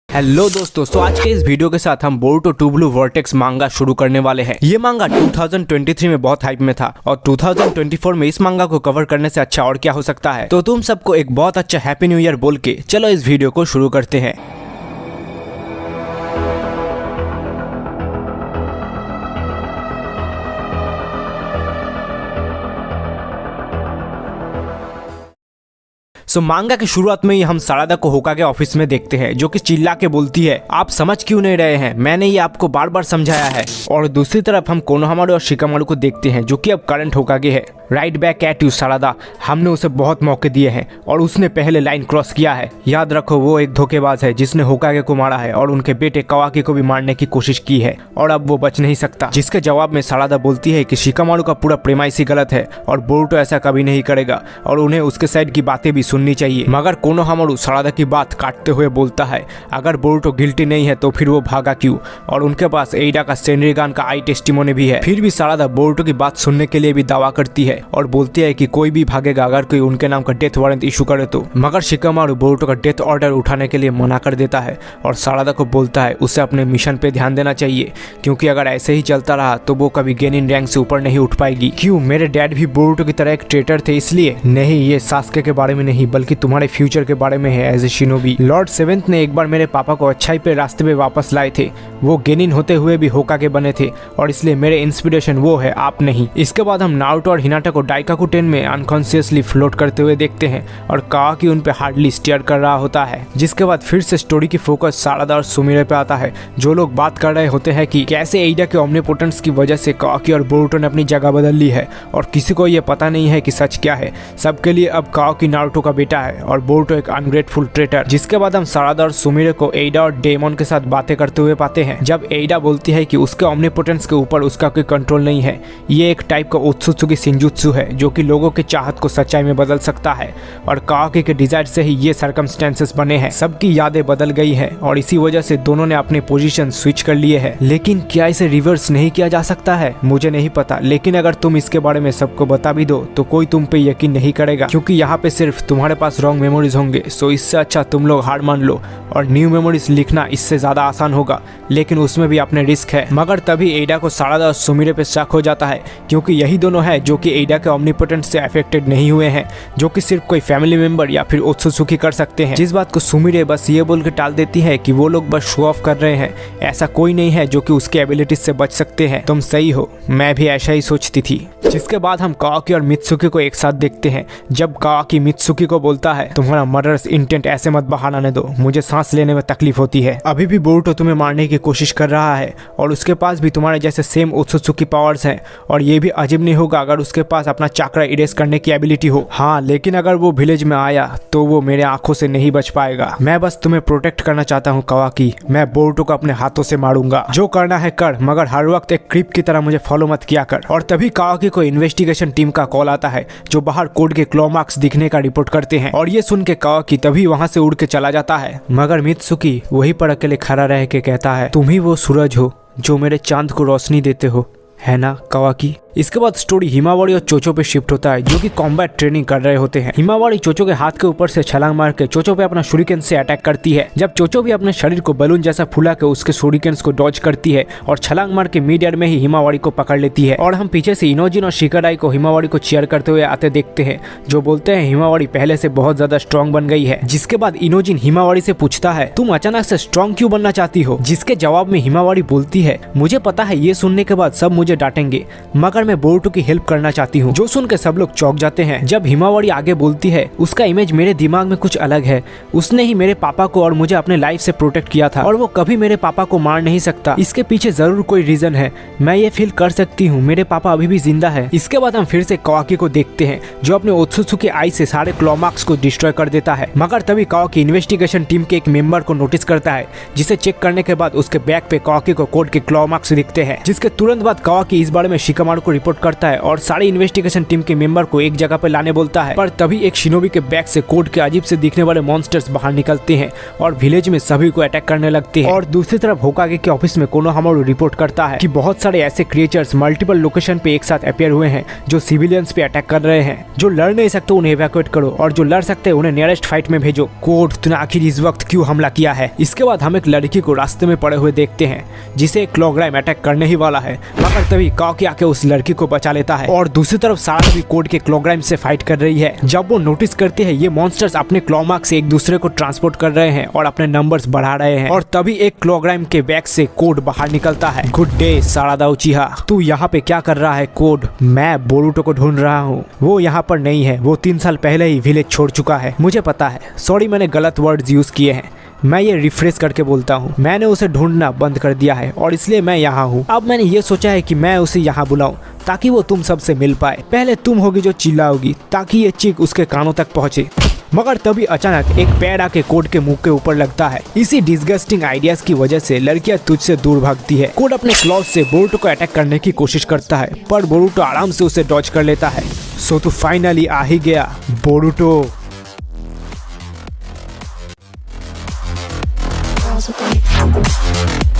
Hello दोस्तों, तो आज के इस वीडियो के साथ हम बोरुटो टू ब्लू वर्टेक्स मांगा शुरू करने वाले हैं। ये मांगा 2023 में बहुत हाइप में था और 2024 में इस मांगा को कवर करने से अच्छा और क्या हो सकता है। तो तुम सबको एक बहुत अच्छा हैप्पी न्यू ईयर बोल के चलो इस वीडियो को शुरू करते हैं। मांगा की शुरुआत में ही हम सारादा को होकागे ऑफिस में देखते हैं, जो कि चिल्ला के बोलती है, आप समझ क्यों नहीं रहे हैं, मैंने ये आपको बार बार समझाया है। और दूसरी तरफ हम कोनोहामारू और शिकामारू को देखते हैं, जो कि अब करंट होकागे है। राइट बैक एट यू सारादा, हमने उसे बहुत मौके दिए हैं और उसने पहले लाइन क्रॉस किया है। याद रखो, वो एक धोखेबाज है जिसने होकागे को मारा है और उनके बेटे कावाकी को भी मारने की कोशिश की है और अब वो बच नहीं सकता। जिसके जवाब में सारादा बोलती है कि शिकामारू का पूरा प्रेमाइसी गलत है और बोरुटो ऐसा कभी नहीं करेगा और उन्हें उसके साइड की बातें भी सुननी चाहिए। मगर कोनोहामारू सारादा की बात काटते हुए बोलता है, अगर बोरुटो गिल्टी नहीं है तो फिर वो भागा क्यों, और उनके पास एइडा का सेनरिगान का आई टेस्टिमोनी भी है। फिर भी सारादा बोरुटो की बात सुनने के लिए भी दावा करती है और बोलती है कि कोई भी भागेगा अगर कोई उनके नाम का डेथ वारंट इशू करे तो। मगर शिकामारू बोरुटो का डेथ ऑर्डर उठाने के लिए मना कर देता है और सारादा को बोलता है उसे अपने मिशन पे ध्यान देना चाहिए, क्योंकि अगर ऐसे ही चलता रहा तो वो कभी गेनिन रैंक से ऊपर नहीं उठ पाएगी। क्यों, मेरे डैड भी बोरुटो की तरह एक ट्रेटर थे इसलिए? नहीं, ये सास्के के बारे में नहीं बल्कि तुम्हारे फ्यूचर के बारे में है as a shinobi. Lord seventh ने एक बार मेरे पापा को अच्छाई पे रास्ते पे वापस लाए थे। वो गेनिन होते हुए भी होकागे बने थे और इसलिए मेरे इंस्पिरेशन वो है, आप नहीं। इसके बाद हम नारुतो और हिनाटा को डाइकाकु टेन में अनकॉन्शियसली फ्लोट करते हुए देखते हैं और कावाकी उन पे हार्डली स्टेयर कर रहा होता है। जिसके बाद फिर से स्टोरी की फोकस सारादा और सुमिरे पे आता है, जो लोग बात कर रहे होते हैं कि कैसे एइडा के ओमनिपोटेंस की वजह से कावाकी और बोरुटो ने अपनी जगह बदल ली है और किसी को ये पता नहीं है कि सच क्या है। सबके लिए अब कावाकी नारुतो का बेटा है और बोरुटो एक अनग्रेटफुल ट्रेटर। जिसके बाद हम सारादा और सुमिरे को एइडा और डेमन के साथ बातें करते हुए पाते हैं, जब एइडा बोलती है कि उसके ओमनिपोटेंस के ऊपर उसका कोई कंट्रोल नहीं है। ये एक टाइप का ओत्सुत्सुकी शिंजुत्सु है जो कि लोगों की चाहत को सच्चाई में बदल सकता है और कावाकी के डिजायर से ही ये सर्कमस्टेंसेस बने हैं। सबकी यादें बदल गई है और इसी वजह से दोनों ने अपने पोजीशन स्विच कर लिए हैं। लेकिन क्या इसे रिवर्स नहीं किया जा सकता है? मुझे नहीं पता, लेकिन अगर तुम इसके बारे में सबको बता भी दो तो कोई तुम पे यकीन नहीं करेगा, क्योंकि यहाँ पे सिर्फ तुम्हारे पास रॉन्ग मेमोरीज होंगे। सो इससे अच्छा तुम लोग हार मान लो और न्यू मेमोरीज लिखना इससे ज्यादा आसान होगा, लेकिन उसमें भी अपने रिस्क है। मगर तभी एइडा को सारादा और सुमिरे पे शक हो जाता है, क्योंकि यही दोनों है जो कि एइडा के ओमनिपोटेंस से अफेक्टेड नहीं हुए हैं, जो कि सिर्फ कोई फैमिली मेंबर या फिर ओत्सुत्सुकी कर सकते हैं। जिस बात को सुमिरे बस ये बोल के टाल देती है कि वो लोग बस शो ऑफ कर रहे हैं, ऐसा कोई नहीं है जो कि उसके एबिलिटीज से बच सकते हैं। तुम सही हो, मैं भी ऐसा ही सोचती थी। जिसके बाद हम कावाकी और मित्सुकी को एक साथ देखते हैं, जब कावाकी मित्सुकी को बोलता है, तुम्हारा मर्डरस इंटेंट ऐसे मत बाहर आने दो, मुझे सांस लेने में तकलीफ होती है। अभी भी बोरुटो तुम्हें मारने की कोशिश कर रहा है और उसके पास भी तुम्हारे जैसे सेम ओत्सुत्सुकी पावर्स हैं, और ये भी अजीब नहीं होगा अगर उसके पास अपना चाक्रा इरेज करने की एबिलिटी हो। हाँ, लेकिन अगर वो विलेज में आया तो वो मेरे आंखों से नहीं बच पाएगा। मैं बस तुम्हें प्रोटेक्ट करना चाहता हूँ कावाकी, मैं बोरुटो को अपने हाथों से मारूंगा। जो करना है कर, मगर हर वक्त एक क्रीप की तरह मुझे फॉलो मत किया कर। और तभी कावाकी को इन्वेस्टिगेशन टीम का कॉल आता है, जो बाहर कोड के क्लॉ मार्क्स दिखने का रिपोर्ट करते हैं, और ये सुन के कावाकी तभी वहाँ से उड़ के चला जाता है। मगर मित्सुकी वहीं पर अकेले खड़ा रह के कहता है, तुम ही वो सूरज हो जो मेरे चांद को रोशनी देते हो, है ना कावाकी? इसके बाद स्टोरी हिमावारी और चोचो पे शिफ्ट होता है, जो कि कॉम्बैट ट्रेनिंग कर रहे होते हैं। हिमावारी चोचो के हाथ के ऊपर से छलांग मार के चोचो पे अपना शूरिकेन से अटैक करती है। जब चोचो भी अपने शरीर को बलून जैसा फुला के उसके शूरिकेन्स को डॉज करती है और छलांग मार के मिड एयर में ही हिमावारी को पकड़ लेती है। और हम पीछे से इनोजिन और शिकाडाई को हिमावारी को चीयर करते हुए आते देखते हैं, जो बोलते हैं हिमावारी पहले से बहुत ज्यादा स्ट्रॉन्ग बन गई है। जिसके बाद इनोजिन हिमावारी से पूछता है, तुम अचानक से स्ट्रॉन्ग क्यों बनना चाहती हो? जिसके जवाब में हिमावारी बोलती है, मुझे पता है ये सुनने के बाद सब मुझे डांटेंगे, मगर मैं बोरुटो की हेल्प करना चाहती हूँ। जो सुन के सब लोग चौंक जाते हैं। जब हिमावारी आगे बोलती है, उसका इमेज मेरे दिमाग में कुछ अलग है, उसने ही मेरे पापा को और मुझे अपने लाइफ से प्रोटेक्ट किया था और वो कभी मेरे पापा को मार नहीं सकता। इसके पीछे जरूर कोई रीजन है, मैं ये फील कर सकती हूँ, मेरे पापा अभी भी जिंदा है। इसके बाद हम फिर से कावाकी को देखते हैं, जो अपने ओत्सुत्सुकी आई से सारे क्लॉ मार्क्स को डिस्ट्रॉय कर देता है। मगर तभी कावाकी इन्वेस्टिगेशन टीम के एक मेंबर को नोटिस करता है, जिसे चेक करने के बाद उसके बैक पे कावाकी को कोड के क्लॉ मार्क्स दिखते हैं। जिसके तुरंत बाद कावाकी इस बारे में शिकामारू को रिपोर्ट करता है और सारी इन्वेस्टिगेशन टीम के मेंबर को एक जगह पर लाने बोलता है। पर तभी एक शिनोबी के बैग से कोड के अजीब से दिखने वाले मॉन्स्टर्स बाहर निकलते हैं और विलेज में सभी को अटैक करने लगते हैं। और दूसरी तरफ होकागे के ऑफिस में कोनोहामारू रिपोर्ट करता है कि बहुत सारे ऐसे क्रिएचर्स मल्टीपल लोकेशन पे एक साथ अपीयर हुए हैं जो सिविलियंस पे अटैक कर रहे हैं। जो लड़ नहीं सकते उन्हें इवैक्यूएट करो और जो लड़ सकते हैं उन्हें नियरेस्ट फाइट में भेजो। कोड, तूने आखिर इस वक्त क्यों हमला किया है? इसके बाद हम एक लड़की को रास्ते में पड़े हुए देखते हैं जिसे एक क्लॉग्राइम अटैक करने ही वाला है, मगर तभी काओकी आके उस लड़की को बचा लेता है। और दूसरी तरफ सारा भी कोड के क्लॉग्राइम से फाइट कर रही है। जब वो नोटिस करते हैं ये मॉन्स्टर्स अपने क्लॉ मार्क से एक दूसरे को ट्रांसपोर्ट कर रहे हैं और अपने नंबर्स बढ़ा रहे हैं। और तभी एक क्लॉग्राइम के बैग से कोड बाहर निकलता है। गुड डे सारादा उचिहा, तू यहाँ पे क्या कर रहा है? कोड, मैं बोरुटो को ढूंढ रहा हूँ। वो यहाँ पर नहीं है, वो 3 साल पहले ही विलेज छोड़ चुका है। मुझे पता है, सॉरी मैंने गलत वर्ड्स यूज किए हैं। मैं ये रिफ्रेश करके बोलता हूँ, मैंने उसे ढूंढना बंद कर दिया है और इसलिए मैं यहाँ हूँ। अब मैंने ये सोचा है कि मैं उसे यहाँ बुलाऊं ताकि वो तुम सबसे मिल पाए। पहले तुम होगी जो चिल्लाओगी ताकि ये चीख उसके कानों तक पहुँचे। मगर तभी अचानक एक पैर आके कोड के मुंह के ऊपर लगता है। इसी डिस्गस्टिंग आइडियाज की वजह से लड़कियां तुझसे दूर भागती है। कोड अपने क्लॉज से बोरुटो को अटैक करने की कोशिश करता है पर बोरुटो आराम से उसे डॉज कर लेता है। सो तू फाइनली आ ही गया बोरुटो। Girls with me.